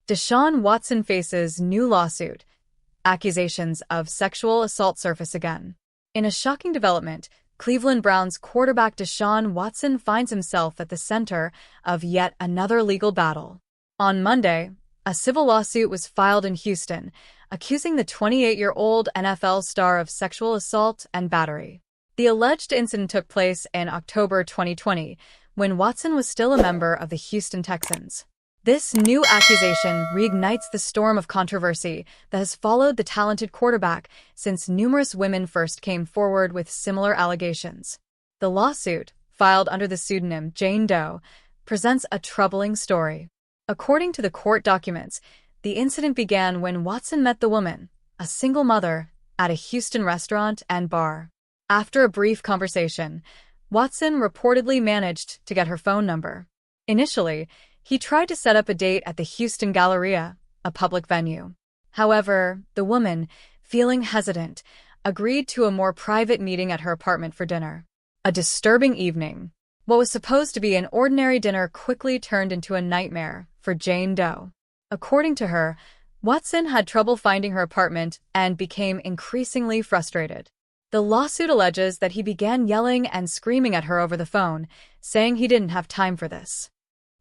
Deshaun Watson faces new lawsuit. Accusations of sexual assault surface again. In a shocking development, Cleveland Browns quarterback Deshaun Watson finds himself at the center of yet another legal battle. On Monday, a civil lawsuit was filed in Houston, accusing the 28-year-old NFL star of sexual assault and battery. The alleged incident took place in October 2020, when Watson was still a member of the Houston Texans. This new accusation reignites the storm of controversy that has followed the talented quarterback since numerous women first came forward with similar allegations. The lawsuit, filed under the pseudonym Jane Doe, presents a troubling story. According to the court documents, the incident began when Watson met the woman, a single mother, at a Houston restaurant and bar. After a brief conversation, Watson reportedly managed to get her phone number. Initially, he tried to set up a date at the Houston Galleria, a public venue. However, the woman, feeling hesitant, agreed to a more private meeting at her apartment for dinner. A disturbing evening. What was supposed to be an ordinary dinner quickly turned into a nightmare for Jane Doe. According to her, Watson had trouble finding her apartment and became increasingly frustrated. The lawsuit alleges that he began yelling and screaming at her over the phone, saying he didn't have time for this.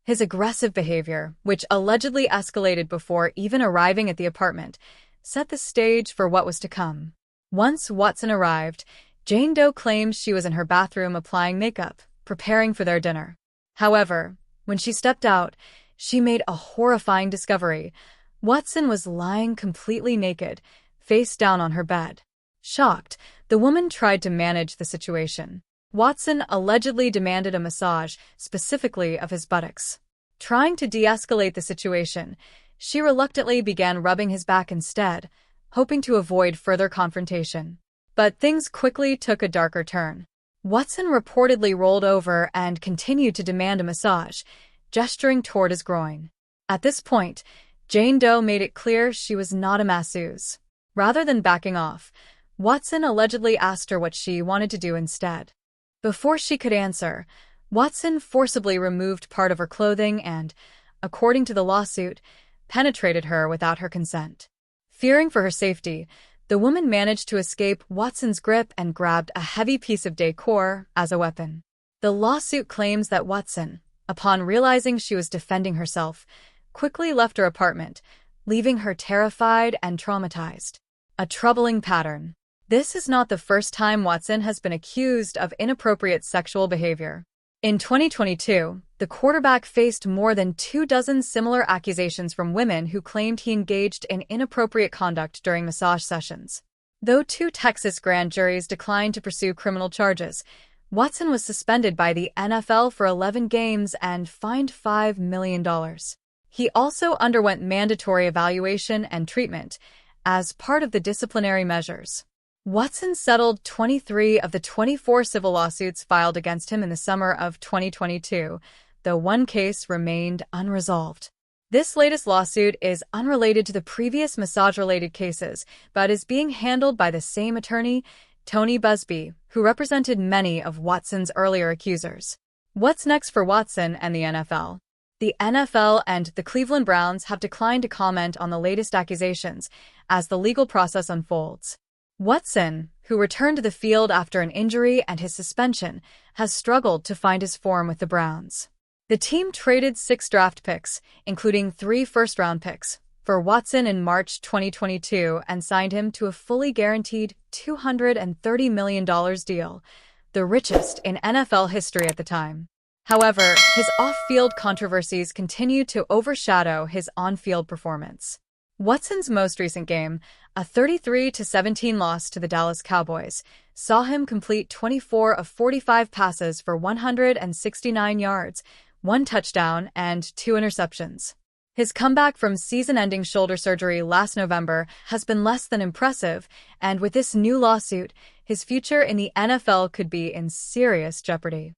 His aggressive behavior, which allegedly escalated before even arriving at the apartment, set the stage for what was to come. Once Watson arrived, Jane Doe claimed she was in her bathroom applying makeup, preparing for their dinner. However, when she stepped out, she made a horrifying discovery. Watson was lying completely naked, face down on her bed. Shocked, the woman tried to manage the situation. Watson allegedly demanded a massage, specifically of his buttocks. Trying to de-escalate the situation, she reluctantly began rubbing his back instead, hoping to avoid further confrontation. But things quickly took a darker turn. Watson reportedly rolled over and continued to demand a massage, gesturing toward his groin. At this point, Jane Doe made it clear she was not a masseuse. Rather than backing off, Watson allegedly asked her what she wanted to do instead. Before she could answer, Watson forcibly removed part of her clothing and, according to the lawsuit, penetrated her without her consent. Fearing for her safety, the woman managed to escape Watson's grip and grabbed a heavy piece of decor as a weapon. The lawsuit claims that Watson, upon realizing she was defending herself, quickly left her apartment, leaving her terrified and traumatized. A troubling pattern. This is not the first time Watson has been accused of inappropriate sexual behavior. In 2022, the quarterback faced more than 24 similar accusations from women who claimed he engaged in inappropriate conduct during massage sessions. Though 2 Texas grand juries declined to pursue criminal charges, Watson was suspended by the NFL for 11 games and fined $5 million. He also underwent mandatory evaluation and treatment as part of the disciplinary measures. Watson settled 23 of the 24 civil lawsuits filed against him in the summer of 2022, though one case remained unresolved. This latest lawsuit is unrelated to the previous massage-related cases, but is being handled by the same attorney, Tony Busby, who represented many of Watson's earlier accusers. What's next for Watson and the NFL? The NFL and the Cleveland Browns have declined to comment on the latest accusations as the legal process unfolds. Watson, who returned to the field after an injury and his suspension, has struggled to find his form with the Browns. The team traded 6 draft picks, including 3 first-round picks, for Watson in March 2022 and signed him to a fully guaranteed $230 million deal, the richest in NFL history at the time. However, his off-field controversies continue to overshadow his on-field performance. Watson's most recent game, a 33-17 loss to the Dallas Cowboys, saw him complete 24 of 45 passes for 169 yards, 1 touchdown, and 2 interceptions. His comeback from season-ending shoulder surgery last November has been less than impressive, and with this new lawsuit, his future in the NFL could be in serious jeopardy.